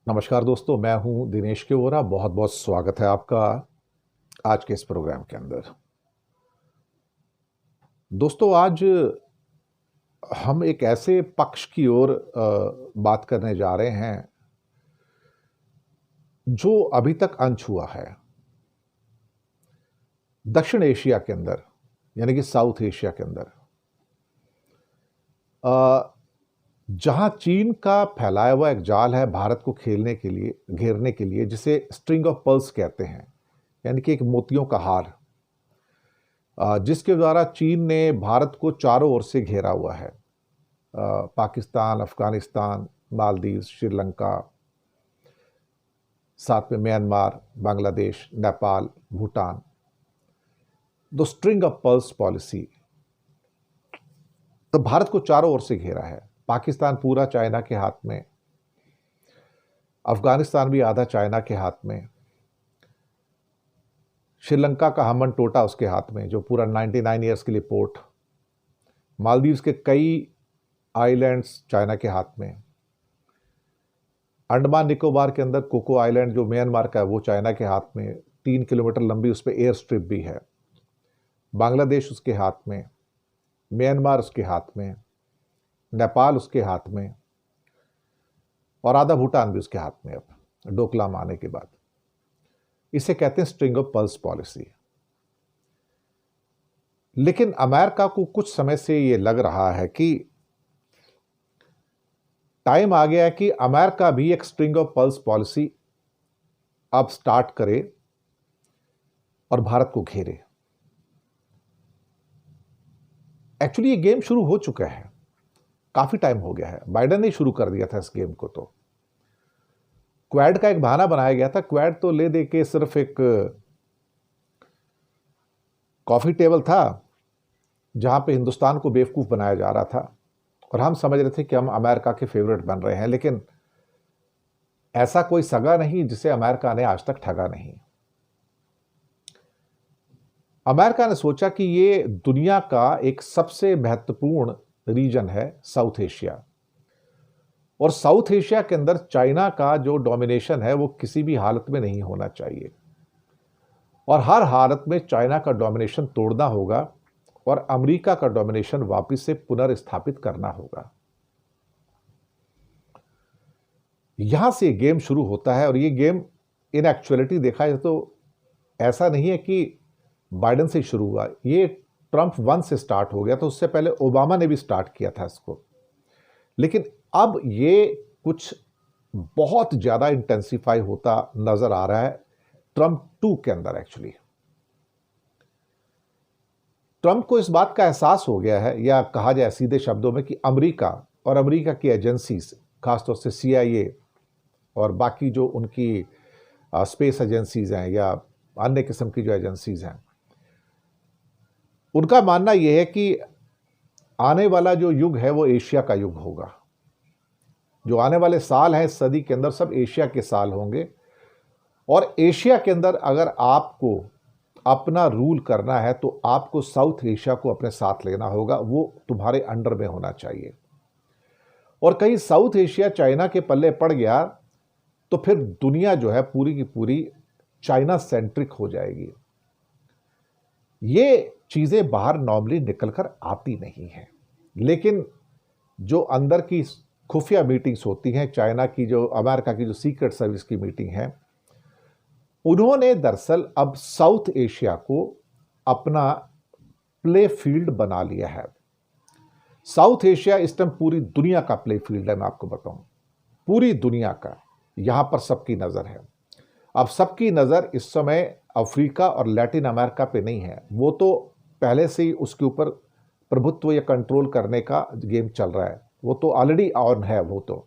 नमस्कार दोस्तों, मैं हूं दिनेश केवरा। बहुत बहुत स्वागत है आपका आज के इस प्रोग्राम के अंदर। दोस्तों, आज हम एक ऐसे पक्ष की ओर बात करने जा रहे हैं जो अभी तक अनछुआ है। दक्षिण एशिया के अंदर, यानी कि साउथ एशिया के अंदर, जहां चीन का फैलाया हुआ एक जाल है भारत को घेरने के लिए, जिसे स्ट्रिंग ऑफ पर्ल्स कहते हैं, यानी कि एक मोतियों का हार, जिसके द्वारा चीन ने भारत को चारों ओर से घेरा हुआ है। पाकिस्तान, अफगानिस्तान, मालदीव, श्रीलंका, साथ में Myanmar, Bangladesh, Nepal, Bhutan. The string of pearls policy, तो भारत को चारों ओर से घेरा है। पाकिस्तान पूरा चाइना के हाथ में, अफगानिस्तान भी आधा चाइना के हाथ में, श्रीलंका का हमन टोटा उसके हाथ में, जो पूरा 99 ईयर्स के लिए पोर्ट, मालदीव्स के कई आइलैंड्स चाइना के हाथ में, अंडमान निकोबार के अंदर कोको आइलैंड जो म्यांमार का है वो चाइना के हाथ में, 3 किलोमीटर लंबी उस पर एयर स्ट्रिप भी है, बांग्लादेश उसके हाथ में, म्यांमार उसके हाथ में, नेपाल उसके हाथ में, और आधा भूटान भी उसके हाथ में अब डोकलाम आने के बाद। इसे कहते हैं स्ट्रिंग ऑफ पर्ल्स पॉलिसी। लेकिन अमेरिका को कुछ समय से यह लग रहा है कि टाइम आ गया है कि अमेरिका भी एक स्ट्रिंग ऑफ पर्ल्स पॉलिसी अब स्टार्ट करे और भारत को घेरे। एक्चुअली ये गेम शुरू हो चुका है, काफी टाइम हो गया है। बाइडेन ने शुरू कर दिया था इस गेम को। तो क्वाड का एक बहाना बनाया गया था। क्वाड तो ले दे के सिर्फ एक कॉफी टेबल था जहां पे हिंदुस्तान को बेवकूफ बनाया जा रहा था, और हम समझ रहे थे कि हम अमेरिका के फेवरेट बन रहे हैं। लेकिन ऐसा कोई सगा नहीं जिसे अमेरिका ने आज तक ठगा नहीं। अमेरिका ने सोचा कि ये दुनिया का एक सबसे महत्वपूर्ण रीजन है साउथ एशिया, और साउथ एशिया के अंदर चाइना का जो डोमिनेशन है वो किसी भी हालत में नहीं होना चाहिए, और हर हालत में चाइना का डोमिनेशन तोड़ना होगा और अमेरिका का डोमिनेशन वापस से पुनर्स्थापित करना होगा। यहां से गेम शुरू होता है। और ये गेम इन एक्चुअलिटी देखा जाए तो ऐसा नहीं है कि बाइडेन से शुरू हुआ, ये ट्रंप 1 से स्टार्ट हो गया। तो उससे पहले ओबामा ने भी स्टार्ट किया था इसको, लेकिन अब ये कुछ बहुत ज्यादा इंटेंसिफाई होता नजर आ रहा है ट्रंप 2 के अंदर। एक्चुअली ट्रंप को इस बात का एहसास हो गया है, या कहा जाए सीधे शब्दों में, कि अमेरिका और अमेरिका की एजेंसीज, खासतौर से CIA और बाकी जो उनकी स्पेस एजेंसीज हैं या अन्य किस्म की जो एजेंसीज हैं, उनका मानना यह है कि आने वाला जो युग है वो एशिया का युग होगा। जो आने वाले साल हैं इस सदी के अंदर, सब एशिया के साल होंगे। और एशिया के अंदर अगर आपको अपना रूल करना है तो आपको साउथ एशिया को अपने साथ लेना होगा, वो तुम्हारे अंडर में होना चाहिए। और कहीं साउथ एशिया चाइना के पल्ले पड़ गया तो फिर दुनिया जो है पूरी की पूरी चाइना सेंट्रिक हो जाएगी। ये चीजें बाहर नॉर्मली निकलकर आती नहीं हैं, लेकिन जो अंदर की खुफिया मीटिंग्स होती हैं, चाइना की जो, अमेरिका की जो सीक्रेट सर्विस की मीटिंग है, उन्होंने दरअसल अब साउथ एशिया को अपना प्ले फील्ड बना लिया है। साउथ एशिया इस टाइम पूरी दुनिया का प्ले फील्ड है। मैं आपको बताऊं, पूरी दुनिया का यहां पर सबकी नजर है। अब सबकी नजर इस समय अफ्रीका और लैटिन अमेरिका पे नहीं है, वो तो पहले से ही उसके ऊपर प्रभुत्व या कंट्रोल करने का गेम चल रहा है, वो तो ऑलरेडी ऑन है वो तो।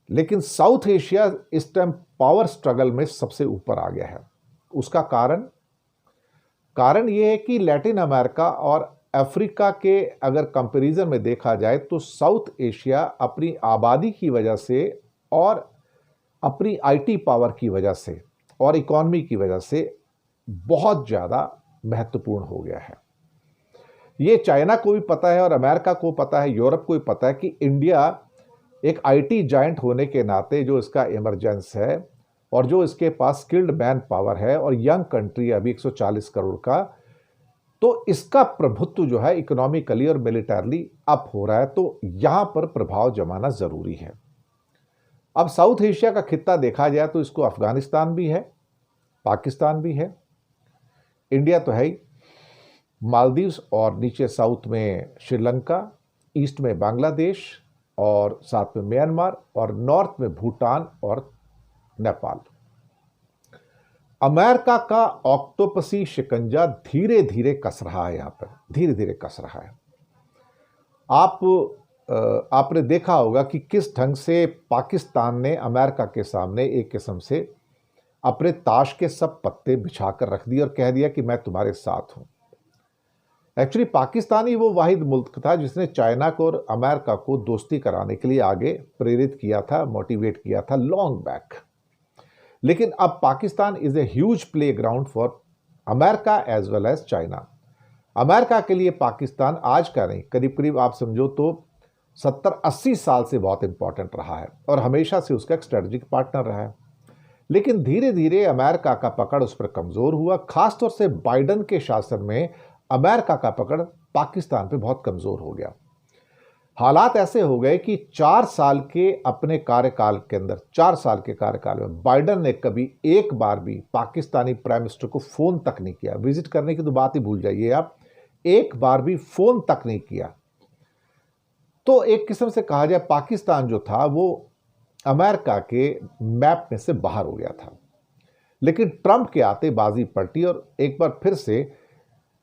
लेकिन साउथ एशिया इस टाइम पावर स्ट्रगल में सबसे ऊपर आ गया है। उसका कारण यह है कि लैटिन अमेरिका और अफ्रीका के अगर कंपैरिजन में देखा जाए तो साउथ एशिया अपनी आबादी की वजह से और अपनी IT पावर की वजह से और इकोनॉमी की वजह से बहुत ज़्यादा महत्वपूर्ण हो गया है। ये चाइना को भी पता है और अमेरिका को पता है, यूरोप को भी पता है कि इंडिया एक आईटी जायंट होने के नाते जो इसका इमरजेंस है और जो इसके पास स्किल्ड मैन पावर है और यंग कंट्री अभी 140 करोड़ का, तो इसका प्रभुत्व जो है इकोनॉमिकली और मिलिटरली अप हो रहा है, तो यहां पर प्रभाव जमाना जरूरी है। अब साउथ एशिया का खित्ता देखा जाए तो इसको अफगानिस्तान भी है, पाकिस्तान भी है, इंडिया तो है ही, मालदीव्स और नीचे साउथ में श्रीलंका, ईस्ट में बांग्लादेश और साथ में म्यांमार और नॉर्थ में भूटान और नेपाल। अमेरिका का ऑक्टोपसी शिकंजा धीरे धीरे कस रहा है, यहां पर धीरे धीरे कस रहा है। आपने देखा होगा कि किस ढंग से पाकिस्तान ने अमेरिका के सामने एक किस्म से अपने ताश के सब पत्ते बिछाकर रख दिए और कह दिया कि मैं तुम्हारे साथ हूं। एक्चुअली पाकिस्तान ही वो वाहिद मुल्क था जिसने चाइना को और अमेरिका को दोस्ती कराने के लिए आगे प्रेरित किया था, मोटिवेट किया था लॉन्ग बैक। लेकिन अब Pakistan is a huge playground for America as well as China. America के लिए पाकिस्तान आज का नहीं, करीब करीब आप समझो तो 70-80 साल से बहुत इंपॉर्टेंट रहा है और हमेशा से उसका एक स्ट्रेटेजिक पार्टनर रहा है। लेकिन धीरे धीरे अमेरिका का पकड़ उस पर कमजोर हुआ, खासतौर से बाइडन के शासन में अमेरिका का पकड़ पाकिस्तान पे बहुत कमजोर हो गया। हालात ऐसे हो गए कि 4 साल के अपने कार्यकाल के अंदर, 4 साल के कार्यकाल में बाइडन ने कभी एक बार भी पाकिस्तानी प्राइम मिनिस्टर को फोन तक नहीं किया। विजिट करने की तो बात ही भूल जाइए आप, एक बार भी फोन तक नहीं किया। तो एक किस्म से कहा जाए पाकिस्तान जो था वो अमेरिका के मैप में से बाहर हो गया था। लेकिन ट्रंप के आते बाजी पलटी और एक बार फिर से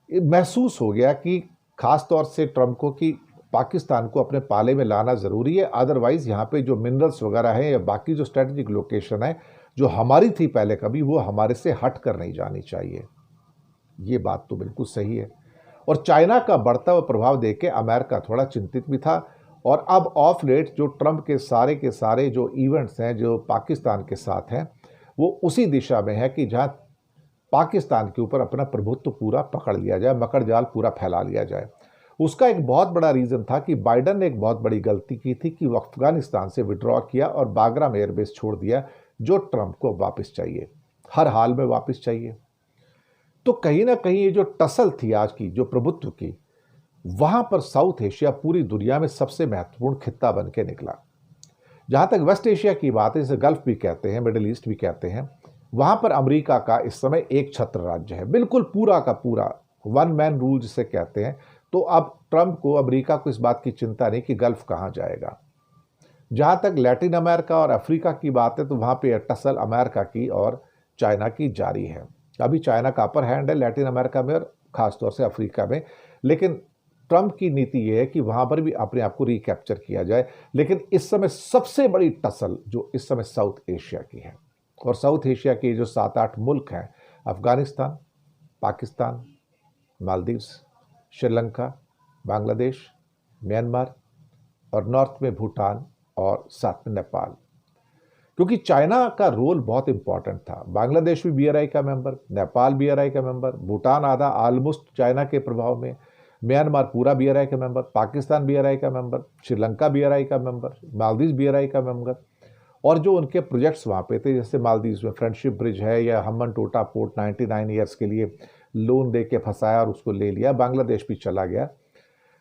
महसूस हो गया कि खास तौर से ट्रंप को कि पाकिस्तान को अपने पाले में लाना ज़रूरी है, अदरवाइज़ यहाँ पे जो मिनरल्स वगैरह हैं या बाकी जो स्ट्रेटजिक लोकेशन है जो हमारी थी पहले कभी, वो हमारे से हट कर नहीं जानी चाहिए। ये बात तो बिल्कुल सही है। और चाइना का बढ़ता हुआ प्रभाव देख के अमेरिका थोड़ा चिंतित भी था। और अब ऑफ लेट जो ट्रंप के सारे जो इवेंट्स हैं जो पाकिस्तान के साथ हैं, वो उसी दिशा में है कि जहाँ पाकिस्तान के ऊपर अपना प्रभुत्व पूरा पकड़ लिया जाए, मकड़ जाल पूरा फैला लिया जाए। उसका एक बहुत बड़ा रीज़न था कि बाइडन ने एक बहुत बड़ी गलती की थी कि वो अफगानिस्तान से विड्रॉ किया और बागराम एयरबेस छोड़ दिया, जो ट्रंप को वापस चाहिए, हर हाल में वापस चाहिए। तो कहीं ना कहीं ये जो टसल थी आज की, जो प्रभुत्व की, वहां पर साउथ एशिया पूरी दुनिया में सबसे महत्वपूर्ण खित्ता बन के निकला। जहां तक वेस्ट एशिया की बात है, जिसे गल्फ भी कहते हैं, मिडिल ईस्ट भी कहते हैं, वहां पर अमेरिका का इस समय एक छत्र राज्य है, बिल्कुल पूरा का पूरा वन मैन रूल जिसे कहते हैं। तो अब ट्रंप को, अमेरिका को इस बात की चिंता नहीं कि गल्फ कहां जाएगा। जहां तक लैटिन अमेरिका और अफ्रीका की बात है, तो वहां पे टसल अमेरिका की और चाइना की जारी है। अभी चाइना का अपर हैंड है लैटिन अमेरिका में और खासतौर से अफ्रीका में। लेकिन ट्रंप की नीति यह है कि वहां पर भी अपने आप को रिकैप्चर किया जाए। लेकिन इस समय सबसे बड़ी टसल जो इस समय साउथ एशिया की है, और साउथ एशिया के जो 7-8 मुल्क हैं, अफगानिस्तान, पाकिस्तान, मालदीव्स, श्रीलंका, बांग्लादेश, म्यांमार और नॉर्थ में भूटान और साथ में नेपाल। क्योंकि चाइना का रोल बहुत इंपॉर्टेंट था। बांग्लादेश भी BRI का मेंबर, नेपाल BRI का मेंबर, भूटान आधा ऑलमोस्ट चाइना के प्रभाव में, म्यांमार पूरा BRI का मेंबर, पाकिस्तान BRI का मेंबर, श्रीलंका BRI का मेंबर, मालदीव BRI का मेंबर। और जो उनके प्रोजेक्ट्स वहाँ पे थे, जैसे मालदीव में फ्रेंडशिप ब्रिज है या हम्बन टोटा पोर्ट 99 ईयर्स के लिए लोन दे के फंसाया और उसको ले लिया, बांग्लादेश भी चला गया।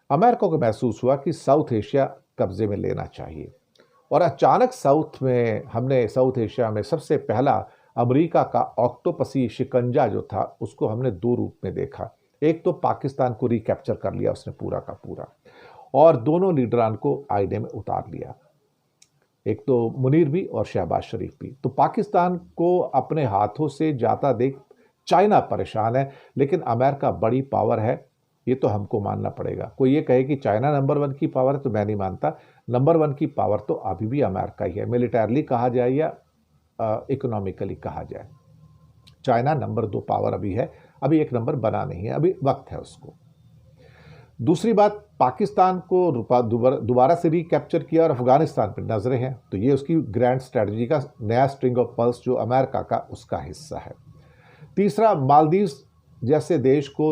अमेरिका को महसूस हुआ कि साउथ एशिया कब्जे में लेना चाहिए। और अचानक हमने साउथ एशिया में सबसे पहला अमेरिका का ऑक्टोपसी शिकंजा जो था, उसको हमने 2 रूप में देखा। एक तो पाकिस्तान को रिकैप्चर कर लिया उसने पूरा का पूरा, और दोनों लीडरान को आईने में उतार लिया, एक तो मुनीर भी और शहबाज शरीफ भी। तो पाकिस्तान को अपने हाथों से जाता देख चाइना परेशान है। लेकिन अमेरिका बड़ी पावर है, ये तो हमको मानना पड़ेगा। कोई ये कहे कि चाइना नंबर 1 की पावर है, तो मैं नहीं मानता। नंबर 1 की पावर तो अभी भी अमेरिका ही है, मिलिटरली कहा जाए या इकोनॉमिकली कहा जाए। चाइना नंबर 2 पावर अभी है, अभी 1 नंबर बना नहीं है, अभी वक्त है उसको। दूसरी बात, पाकिस्तान को दोबारा से रिकैप्चर किया और अफगानिस्तान पर नजरें हैं, तो ये उसकी ग्रैंड स्ट्रैटेजी का नया स्ट्रिंग ऑफ पर्ल्स जो अमेरिका का, उसका हिस्सा है। तीसरा, मालदीव जैसे देश को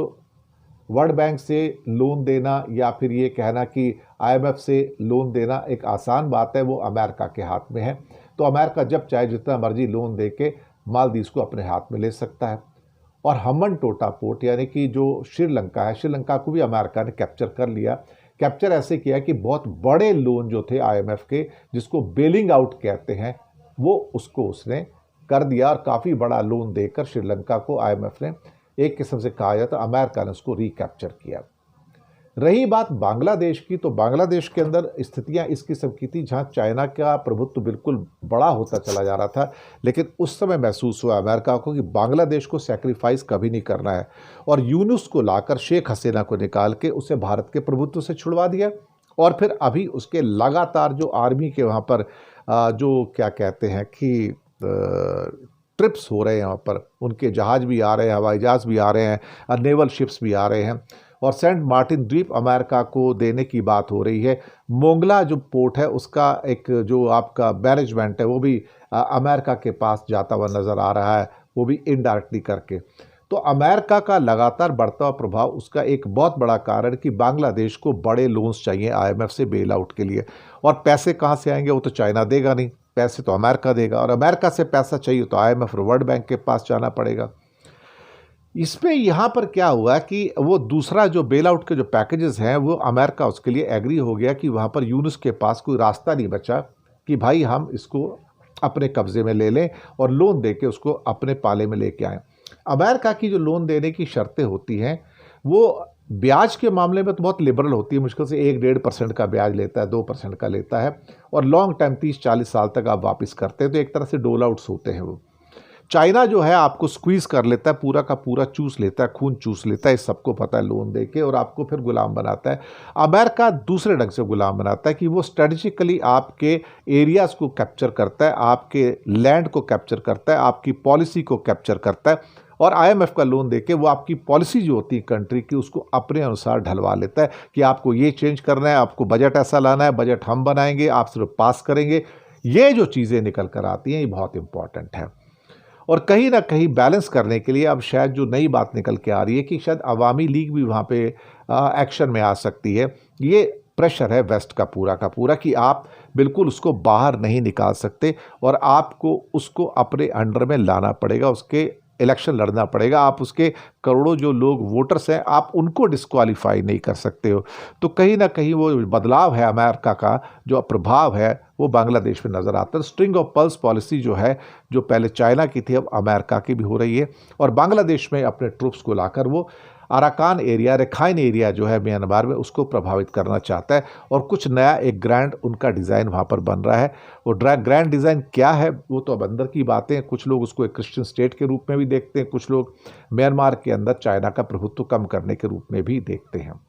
वर्ल्ड बैंक से लोन देना या फिर ये कहना कि आईएमएफ से लोन देना एक आसान बात है, वो अमेरिका के हाथ में है। तो अमेरिका जब चाहे जितना मर्जी लोन दे के मालदीव्स को अपने हाथ में ले सकता है। और हमन टोटा पोर्ट यानी कि जो श्रीलंका है, श्रीलंका को भी अमेरिका ने कैप्चर कर लिया। कैप्चर ऐसे किया कि बहुत बड़े लोन जो थे आईएमएफ के, जिसको बेलिंग आउट कहते हैं, वो उसको उसने कर दिया और काफ़ी बड़ा लोन देकर श्रीलंका को आईएमएफ ने, एक किस्म से कहा जाता, अमेरिका ने उसको रिकैप्चर किया। रही बात बांग्लादेश की, तो बांग्लादेश के अंदर स्थितियां इस किस्म की थी जहां चाइना का प्रभुत्व बिल्कुल बड़ा होता चला जा रहा था, लेकिन उस समय महसूस हुआ अमेरिका को कि बांग्लादेश को सैक्रिफाइस कभी नहीं करना है, और यूनुस को लाकर, शेख हसीना को निकाल के उसे भारत के प्रभुत्व से छुड़वा दिया। और फिर अभी उसके लगातार जो आर्मी के वहाँ पर जो क्या कहते हैं कि ट्रिप्स हो रहे हैं, वहाँ पर उनके जहाज भी आ रहे हैं, हवाई जहाज भी आ रहे हैं, नेवल शिप्स भी आ रहे हैं, और सेंट मार्टिन द्वीप अमेरिका को देने की बात हो रही है। मोंगला जो पोर्ट है उसका एक जो आपका मैनेजमेंट है वो भी अमेरिका के पास जाता हुआ नज़र आ रहा है, वो भी इनडायरेक्टली करके। तो अमेरिका का लगातार बढ़ता हुआ प्रभाव, उसका एक बहुत बड़ा कारण कि बांग्लादेश को बड़े लोन्स चाहिए आईएमएफ से बेल आउट के लिए, और पैसे कहाँ से आएंगे, वो तो चाइना देगा नहीं, पैसे तो अमेरिका देगा, और अमेरिका से पैसा चाहिए तो आईएमएफ और वर्ल्ड बैंक के पास जाना पड़ेगा। इसमें यहाँ पर क्या हुआ कि वो दूसरा जो बेल आउट के जो पैकेजेस हैं, वो अमेरिका उसके लिए एग्री हो गया कि वहाँ पर यूनुस के पास कोई रास्ता नहीं बचा कि भाई हम इसको अपने कब्जे में ले लें और लोन दे के उसको अपने पाले में लेके आएँ। अमेरिका की जो लोन देने की शर्तें होती हैं, वो ब्याज के मामले में तो बहुत लिबरल होती है, मुश्किल से 1-1.5% का ब्याज लेता है, 2% का लेता है, और लॉन्ग टाइम 30-40 साल तक आप वापस करते हैं, तो एक तरह से डोल आउट्स होते हैं वो। चाइना जो है आपको स्क्वीज़ कर लेता है, पूरा का पूरा चूस लेता है, खून चूस लेता है, इस सबको पता है, लोन दे के, और आपको फिर गुलाम बनाता है। अमेरिका दूसरे ढंग से गुलाम बनाता है कि वो स्ट्रेटजिकली आपके एरियाज़ को कैप्चर करता है, आपके लैंड को कैप्चर करता है, आपकी पॉलिसी को कैप्चर करता है, और आईएमएफ का लोन देके वो आपकी पॉलिसी जो होती है कंट्री की, उसको अपने अनुसार ढलवा लेता है कि आपको ये चेंज करना है, आपको बजट ऐसा लाना है, बजट हम बनाएंगे, आप सिर्फ पास करेंगे। ये जो चीज़ें निकल कर आती हैं, ये बहुत इंपॉर्टेंट है। और कहीं ना कहीं बैलेंस करने के लिए अब शायद जो नई बात निकल के आ रही है कि शायद अवामी लीग भी वहाँ पे एक्शन में आ सकती है। ये प्रेशर है वेस्ट का पूरा कि आप बिल्कुल उसको बाहर नहीं निकाल सकते, और आपको उसको अपने अंडर में लाना पड़ेगा, उसके इलेक्शन लड़ना पड़ेगा, आप उसके करोड़ों जो लोग वोटर्स हैं, आप उनको डिस्क्वालीफाई नहीं कर सकते हो। तो कहीं ना कहीं वो बदलाव है अमेरिका का, जो प्रभाव है वो बांग्लादेश में नज़र आता है। स्ट्रिंग ऑफ पर्ल्स पॉलिसी जो है, जो पहले चाइना की थी, अब अमेरिका की भी हो रही है, और बांग्लादेश में अपने ट्रूप्स को लाकर वो अराकान एरिया, रखाइन एरिया जो है म्यांमार में, उसको प्रभावित करना चाहता है। और कुछ नया एक ग्रैंड उनका डिज़ाइन वहाँ पर बन रहा है। वो ग्रैंड डिज़ाइन क्या है वो तो अब अंदर की बातें, कुछ लोग उसको एक क्रिश्चियन स्टेट के रूप में भी देखते हैं, कुछ लोग म्यांमार के अंदर चाइना का प्रभुत्व कम करने के रूप में भी देखते हैं।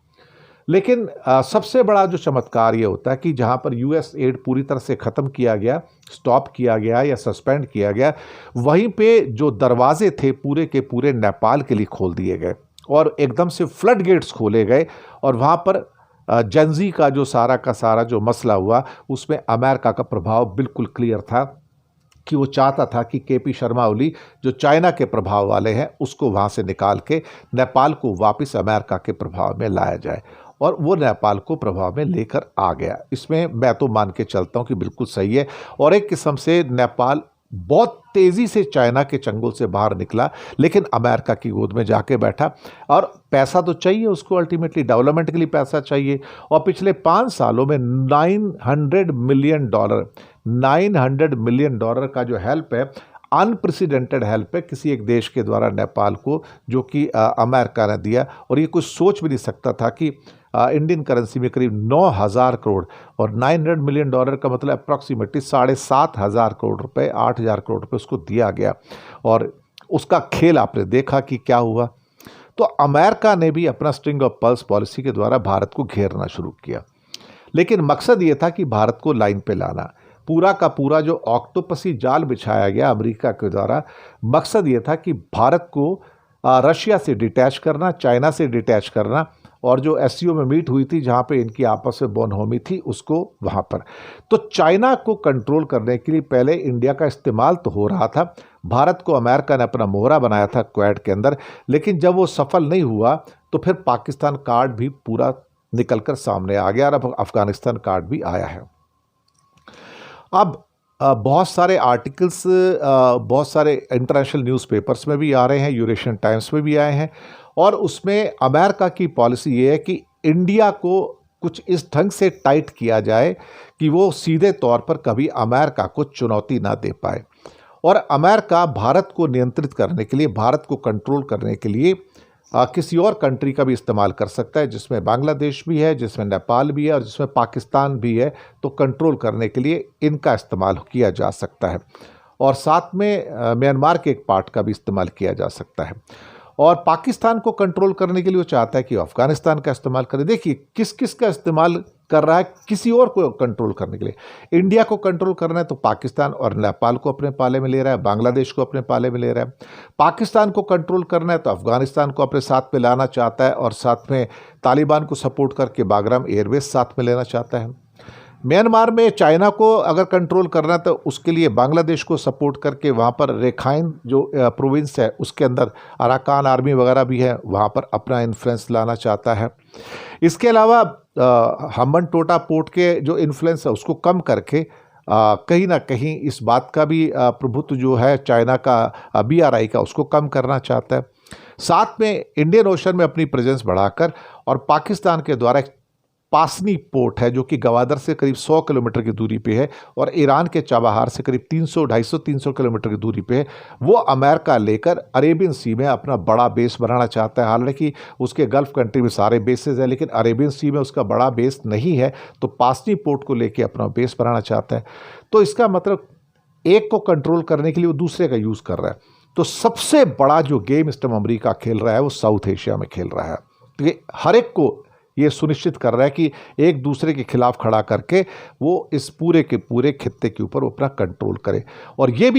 लेकिन सबसे बड़ा जो चमत्कार ये होता है कि जहाँ पर यूएस एड पूरी तरह से ख़त्म किया गया, स्टॉप किया गया या सस्पेंड किया गया, वहीं पे जो दरवाजे थे पूरे के पूरे नेपाल के लिए खोल दिए गए, और एकदम से फ्लड गेट्स खोले गए। और वहाँ पर जेनजी का जो सारा का सारा जो मसला हुआ, उसमें अमेरिका का प्रभाव बिल्कुल क्लियर था कि वो चाहता था कि केपी शर्मा ओली जो चाइना के प्रभाव वाले हैं, उसको वहाँ से निकाल के नेपाल को वापस अमेरिका के प्रभाव में लाया जाए, और वो नेपाल को प्रभाव में लेकर आ गया। इसमें मैं तो मान के चलता हूँ कि बिल्कुल सही है, और एक किस्म से नेपाल बहुत तेज़ी से चाइना के चंगुल से बाहर निकला, लेकिन अमेरिका की गोद में जाके बैठा। और पैसा तो चाहिए उसको, अल्टीमेटली डेवलपमेंट के लिए पैसा चाहिए, और पिछले 5 सालों में $900 मिलियन का जो हेल्प है, अनप्रेसिडेंटेड हेल्प है किसी एक देश के द्वारा नेपाल को, जो कि अमेरिका ने दिया। और ये कुछ सोच भी नहीं सकता था कि इंडियन करेंसी में करीब 9,000 करोड़, और $900 मिलियन का मतलब अप्रॉक्सीमेटली 7,500 करोड़ रुपए, 8,000 करोड़ रुपए उसको दिया गया। और उसका खेल आपने देखा कि क्या हुआ। तो अमेरिका ने भी अपना स्ट्रिंग ऑफ पर्ल्स पॉलिसी के द्वारा भारत को घेरना शुरू किया, लेकिन मकसद ये था कि भारत को लाइन पे लाना। पूरा का पूरा जो ऑक्टोपसी जाल बिछाया गया अमेरिका के द्वारा, मकसद ये था कि भारत को रशिया से डिटैच करना, चाइना से डिटैच करना, और जो एससीओ में मीट हुई थी जहाँ पे इनकी आपस में बोनहोमी थी, उसको वहाँ पर। तो चाइना को कंट्रोल करने के लिए पहले इंडिया का इस्तेमाल तो हो रहा था। भारत को अमेरिका ने अपना मोहरा बनाया था क्वेड के अंदर, लेकिन जब वो सफल नहीं हुआ तो तो फिर पाकिस्तान कार्ड भी पूरा निकलकर सामने आ गया और अब अफगानिस्तान कार्ड भी आया है। अब बहुत सारे आर्टिकल्स बहुत सारे इंटरनेशनल न्यूज़पेपर्स में भी आ रहे हैं, यूरेशियन टाइम्स में भी आए हैं, और उसमें अमेरिका की पॉलिसी ये है कि इंडिया को कुछ इस ढंग से टाइट किया जाए कि वो सीधे तौर पर कभी अमेरिका को चुनौती ना दे पाए। और अमेरिका भारत को नियंत्रित करने के लिए, भारत को कंट्रोल करने के लिए किसी और कंट्री का भी इस्तेमाल कर सकता है, जिसमें बांग्लादेश भी है, जिसमें नेपाल भी है और जिसमें पाकिस्तान भी है। तो कंट्रोल करने के लिए इनका इस्तेमाल किया जा सकता है, और साथ में म्यांमार के एक पार्ट का भी इस्तेमाल किया जा सकता है। और पाकिस्तान को कंट्रोल करने के लिए वो चाहता है कि अफगानिस्तान का इस्तेमाल करे। देखिए किस किस का इस्तेमाल कर रहा है, किसी और को कंट्रोल करने के लिए। इंडिया को कंट्रोल करना है तो पाकिस्तान और नेपाल को अपने पाले में ले रहा है, बांग्लादेश को अपने पाले में ले रहा है। पाकिस्तान को कंट्रोल करना है तो अफगानिस्तान को अपने साथ में लाना चाहता है, और साथ में तालिबान को सपोर्ट करके बागराम एयरवेज साथ में लेना चाहता है। म्यांमार में चाइना को अगर कंट्रोल करना है तो उसके लिए बांग्लादेश को सपोर्ट करके वहाँ पर रेखाइन जो प्रोविंस है उसके अंदर अराकान आर्मी वगैरह भी है, वहाँ पर अपना इन्फ्लुएंस लाना चाहता है। इसके अलावा हम्बनटोटा पोर्ट के जो इन्फ्लुएंस है उसको कम करके कहीं ना कहीं इस बात का भी प्रभुत्व जो है चाइना का, BRI का, उसको कम करना चाहता है। साथ में इंडियन ओशन में अपनी प्रेजेंस बढ़ाकर, और पाकिस्तान के द्वारा पासनी पोर्ट है जो कि गवादर से करीब 100 किलोमीटर की दूरी पे है, और ईरान के चाबहार से करीब 250-300 किलोमीटर की दूरी पे है, वो अमेरिका लेकर अरेबियन सी में अपना बड़ा बेस बनाना चाहता है। हालांकि उसके गल्फ कंट्री में सारे बेसेस हैं, लेकिन अरेबियन सी में उसका बड़ा बेस नहीं है, तो पासनी पोर्ट को लेकर अपना बेस बनाना चाहता है। तो इसका मतलब एक को कंट्रोल करने के लिए वो दूसरे का यूज़ कर रहा है। तो सबसे बड़ा जो गेम इस टाइम अमेरिका खेल रहा है वो साउथ एशिया में खेल रहा है। तो हर एक को ये सुनिश्चित कर रहा है कि एक दूसरे के खिलाफ खड़ा करके वो इस पूरे के पूरे खित्ते के ऊपर अपना कंट्रोल करे। और ये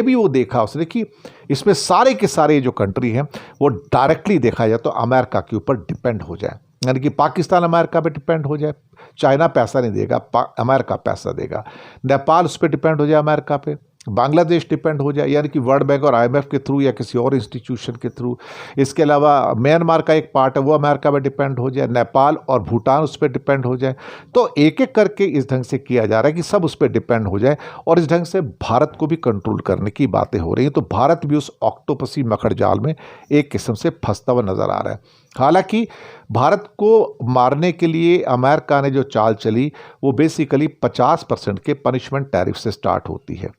भी वो देखा उसने कि इसमें सारे के सारे जो कंट्री हैं वो डायरेक्टली देखा जाए तो अमेरिका के ऊपर डिपेंड हो जाए, यानी कि पाकिस्तान अमेरिका पे डिपेंड हो जाए। चाइना पैसा नहीं देगा, अमेरिका पैसा देगा। नेपाल उस पर डिपेंड हो जाए अमेरिका पे, बांग्लादेश डिपेंड हो जाए, यानी कि वर्ल्ड बैंक और IMF के थ्रू या किसी और इंस्टीट्यूशन के थ्रू। इसके अलावा म्यांमार का एक पार्ट है वो अमेरिका पर डिपेंड हो जाए, नेपाल और भूटान उस पर डिपेंड हो जाए। तो एक एक करके इस ढंग से किया जा रहा है कि सब उस पर डिपेंड हो जाए, और इस ढंग से भारत को भी कंट्रोल करने की बातें हो रही हैं। तो भारत भी उस ऑक्टोपसी मकड़ जाल में एक किस्म से फंसता हुआ नज़र आ रहा है। हालांकि भारत को मारने के लिए अमेरिका ने जो चाल चली वो बेसिकली 50% के पनिशमेंट टैरिफ से स्टार्ट होती है।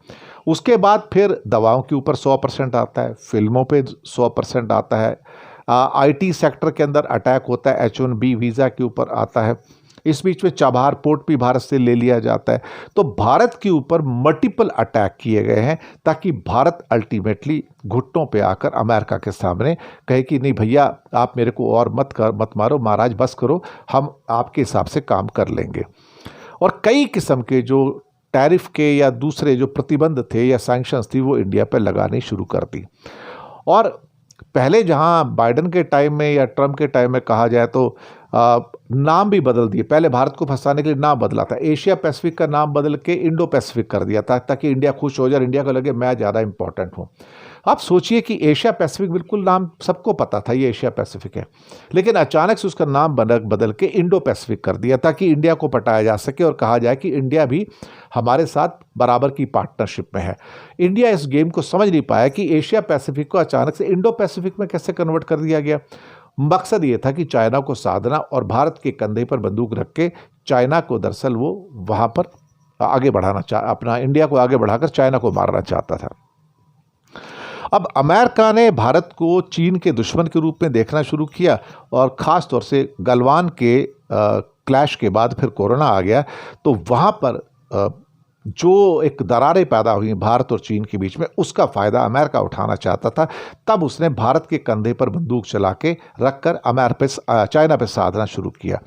उसके बाद फिर दवाओं के ऊपर 100% आता है, फिल्मों पे 100% आता है, IT सेक्टर के अंदर अटैक होता है, H1B वीज़ा के ऊपर आता है। इस बीच में चाबहार पोर्ट भी भारत से ले लिया जाता है। तो भारत के ऊपर मल्टीपल अटैक किए गए हैं ताकि भारत अल्टीमेटली घुटनों पे आकर अमेरिका के सामने कहे कि नहीं भैया आप मेरे को और मत मारो महाराज, बस करो, हम आपके हिसाब से काम कर लेंगे। और कई किस्म के जो टैरिफ के या दूसरे जो प्रतिबंध थे या सैंक्शंस थी वो इंडिया पर लगाने शुरू कर दी। और पहले जहां बाइडेन के टाइम में या ट्रंप के टाइम में कहा जाए तो नाम भी बदल दिए। पहले भारत को फंसाने के लिए नाम बदला था, एशिया पैसिफिक का नाम बदल के इंडो पैसिफिक कर दिया था ताकि इंडिया खुश हो जाए, इंडिया को लगे मैं ज़्यादा इंपॉर्टेंट हूँ। आप सोचिए कि एशिया पैसिफिक बिल्कुल नाम सबको पता था ये एशिया पैसिफिक है, लेकिन अचानक से उसका नाम बदल के इंडो पैसिफिक कर दिया ताकि इंडिया को पटाया जा सके और कहा जाए कि इंडिया भी हमारे साथ बराबर की पार्टनरशिप में है। इंडिया इस गेम को समझ नहीं पाया कि एशिया पैसिफिक को अचानक से इंडो पैसिफिक में कैसे कन्वर्ट कर दिया गया। मकसद ये था कि चाइना को साधना और भारत के कंधे पर बंदूक रख के चाइना को दरअसल वो वहाँ पर आगे बढ़ाना अपना इंडिया को आगे बढ़ाकर चाइना को मारना चाहता था। अब अमेरिका ने भारत को चीन के दुश्मन के रूप में देखना शुरू किया, और ख़ास तौर से गलवान के क्लैश के बाद फिर कोरोना आ गया, तो वहाँ पर जो एक दरारें पैदा हुई भारत और चीन के बीच में उसका फ़ायदा अमेरिका उठाना चाहता था। तब उसने भारत के कंधे पर बंदूक चला के रखकर चाइना पे साधना शुरू किया।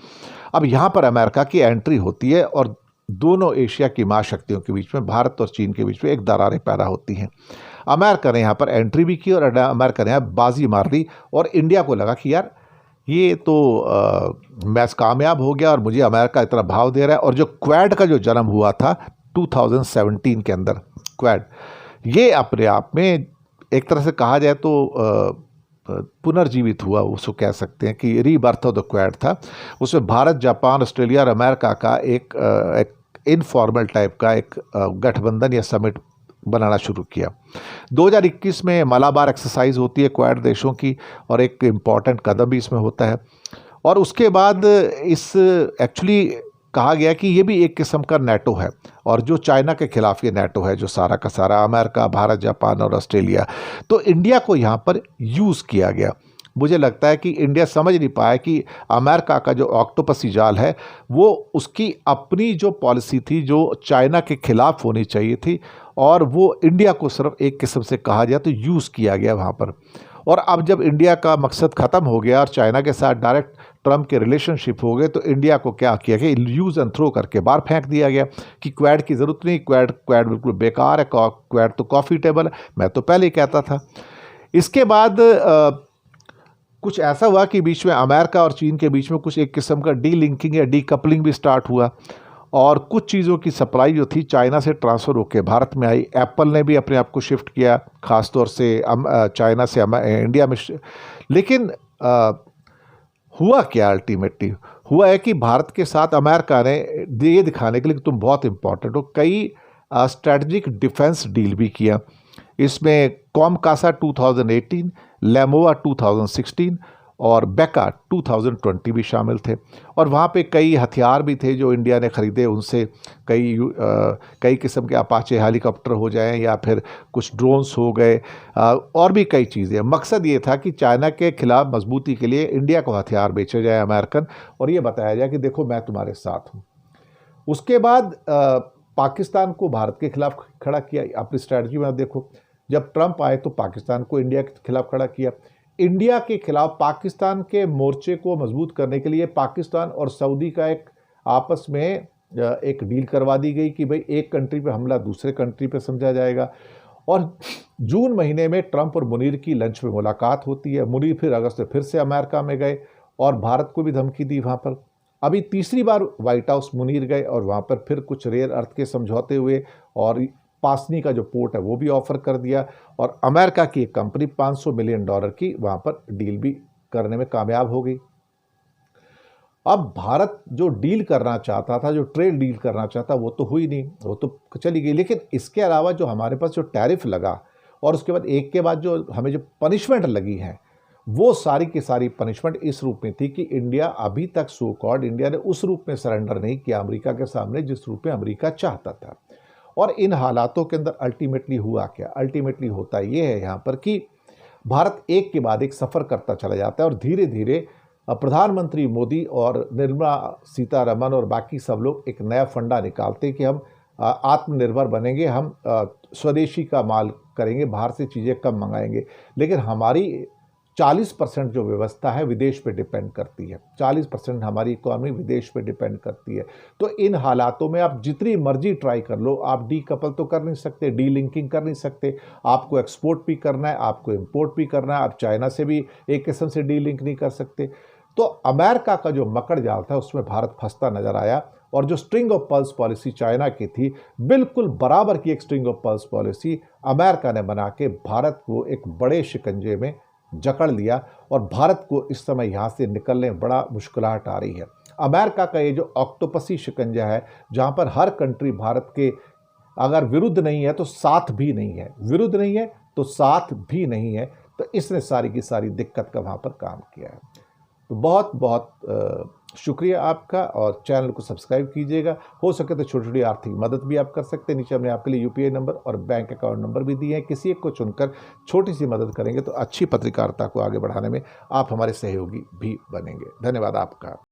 अब यहाँ पर अमेरिका की एंट्री होती है और दोनों एशिया की महाशक्तियों के बीच में, भारत और चीन के बीच में एक दरारें पैदा होती हैं। अमेरिका ने यहाँ पर एंट्री भी की और अमेरिका ने यहाँ बाजी मार दी, और इंडिया को लगा कि यार ये तो मैं कामयाब हो गया और मुझे अमेरिका इतना भाव दे रहा है। और जो क्वाड का जो जन्म हुआ था 2017 के अंदर, क्वाड, ये अपने आप में एक तरह से कहा जाए तो पुनर्जीवित हुआ, उसको कह सकते हैं कि रीबर्थ ऑफ द क्वाड था। उसमें भारत, जापान, ऑस्ट्रेलिया और अमेरिका का एक इनफॉर्मल टाइप का एक गठबंधन या समिट बनाना शुरू किया। 2021 में मलाबार एक्सरसाइज होती है क्वाड देशों की, और एक इम्पॉर्टेंट कदम भी इसमें होता है। और उसके बाद इस एक्चुअली कहा गया कि ये भी एक किस्म का नेटो है, और जो चाइना के खिलाफ ये नेटो है, जो सारा का सारा अमेरिका, भारत, जापान और ऑस्ट्रेलिया, तो इंडिया को यहाँ पर यूज़ किया गया। मुझे लगता है कि इंडिया समझ नहीं पाया कि अमेरिका का जो ऑक्टोपसी जाल है वो उसकी अपनी जो पॉलिसी थी जो चाइना के खिलाफ होनी चाहिए थी, और वो इंडिया को सिर्फ एक किस्म से कहा जाए तो यूज़ किया गया वहाँ पर। और अब जब इंडिया का मकसद ख़त्म हो गया और चाइना के साथ डायरेक्ट ट्रम्प के रिलेशनशिप हो गए, तो इंडिया को क्या किया गया, यूज़ एंड थ्रो करके बाहर फेंक दिया गया कि क्वाड की ज़रूरत नहीं, क्वाड बिल्कुल बेकार है, क्वाड तो कॉफ़ी टेबल है। मैं तो पहले ही कहता था। इसके बाद कुछ ऐसा हुआ कि बीच में अमेरिका और चीन के बीच में कुछ एक किस्म का डी लिंकिंग या डी कपलिंग भी स्टार्ट हुआ, और कुछ चीज़ों की सप्लाई जो थी चाइना से ट्रांसफ़र होकर भारत में आई। एप्पल ने भी अपने आप को शिफ्ट किया, ख़ासतौर से चाइना से इंडिया में। लेकिन हुआ क्या, अल्टीमेटली हुआ है कि भारत के साथ अमेरिका ने ये दिखाने के लिए कि तुम बहुत इंपॉर्टेंट हो, कई स्ट्रेटजिक डिफेंस डील भी किया। इसमें कॉमकासा 2018, लेमोवा 2016 और बेका 2020 भी शामिल थे। और वहाँ पे कई हथियार भी थे जो इंडिया ने ख़रीदे, उनसे कई किस्म के अपाचे हेलीकॉप्टर हो जाएं या फिर कुछ ड्रोन्स हो गए, और भी कई चीज़ें। मकसद ये था कि चाइना के खिलाफ मजबूती के लिए इंडिया को हथियार बेचे जाए अमेरिकन, और ये बताया जाए कि देखो मैं तुम्हारे साथ हूँ। उसके बाद पाकिस्तान को भारत के खिलाफ खड़ा किया। अपनी स्ट्रैटेजी में देखो, जब ट्रंप आए तो पाकिस्तान को इंडिया के खिलाफ खड़ा किया। इंडिया के खिलाफ पाकिस्तान के मोर्चे को मजबूत करने के लिए पाकिस्तान और सऊदी का एक आपस में एक डील करवा दी गई कि भाई एक कंट्री पे हमला दूसरे कंट्री पे समझा जाएगा। और जून महीने में ट्रंप और मुनीर की लंच में मुलाकात होती है। मुनीर फिर अगस्त में फिर से अमेरिका में गए और भारत को भी धमकी दी वहाँ पर। अभी तीसरी बार व्हाइट हाउस मुनीर गए और वहाँ पर फिर कुछ रेयर अर्थ के समझौते हुए, और पासनी का जो पोर्ट है वो भी ऑफर कर दिया, और अमेरिका की एक कंपनी $500 मिलियन की वहाँ पर डील भी करने में कामयाब हो गई। अब भारत जो डील करना चाहता था, जो ट्रेड डील करना चाहता, वो तो हुई नहीं, वो तो चली गई। लेकिन इसके अलावा जो हमारे पास जो टैरिफ लगा, और उसके बाद एक के बाद जो हमें जो पनिशमेंट लगी है, वो सारी की सारी पनिशमेंट इस रूप में थी कि इंडिया अभी तक सो कॉल्ड इंडिया ने उस रूप में सरेंडर नहीं किया अमेरिका के सामने जिस रूप में अमेरिका चाहता था। और इन हालातों के अंदर अल्टीमेटली हुआ क्या, अल्टीमेटली होता ये है यहाँ पर कि भारत एक के बाद एक सफ़र करता चला जाता है, और धीरे धीरे प्रधानमंत्री मोदी और निर्मला सीतारमन और बाकी सब लोग एक नया फंडा निकालते हैं कि हम आत्मनिर्भर बनेंगे, हम स्वदेशी का माल करेंगे, बाहर से चीज़ें कम मंगाएंगे। लेकिन हमारी 40% जो व्यवस्था है विदेश पे डिपेंड करती है, 40% हमारी इकोनॉमी विदेश पे डिपेंड करती है। तो इन हालातों में आप जितनी मर्जी ट्राई कर लो, आप डी कपल तो कर नहीं सकते, डी लिंकिंग कर नहीं सकते। आपको एक्सपोर्ट भी करना है, आपको इंपोर्ट भी करना है, आप चाइना से भी एक किस्म से डी लिंक नहीं कर सकते। तो अमेरिका का जो मकड़ जाल था उसमें भारत फंसता नजर आया, और जो string of pearls policy China की थी, बिल्कुल बराबर की एक string of pearls policy America ने बना के भारत को एक बड़े शिकंजे में जकड़ लिया, और भारत को इस समय यहाँ से निकलने में बड़ा मुश्किलात आ रही है। अमेरिका का ये जो ऑक्टोपसी शिकंजा है, जहाँ पर हर कंट्री भारत के अगर विरुद्ध नहीं है तो साथ भी नहीं है, विरुद्ध नहीं है तो साथ भी नहीं है, तो इसने सारी की सारी दिक्कत का वहाँ पर काम किया है। तो बहुत बहुत शुक्रिया आपका, और चैनल को सब्सक्राइब कीजिएगा। हो सके तो छोटी छोटी आर्थिक मदद भी आप कर सकते हैं। नीचे हमने आपके लिए यूपीआई नंबर और बैंक अकाउंट नंबर भी दिए हैं। किसी एक को चुनकर छोटी सी मदद करेंगे तो अच्छी पत्रकारिता को आगे बढ़ाने में आप हमारे सहयोगी भी बनेंगे। धन्यवाद आपका।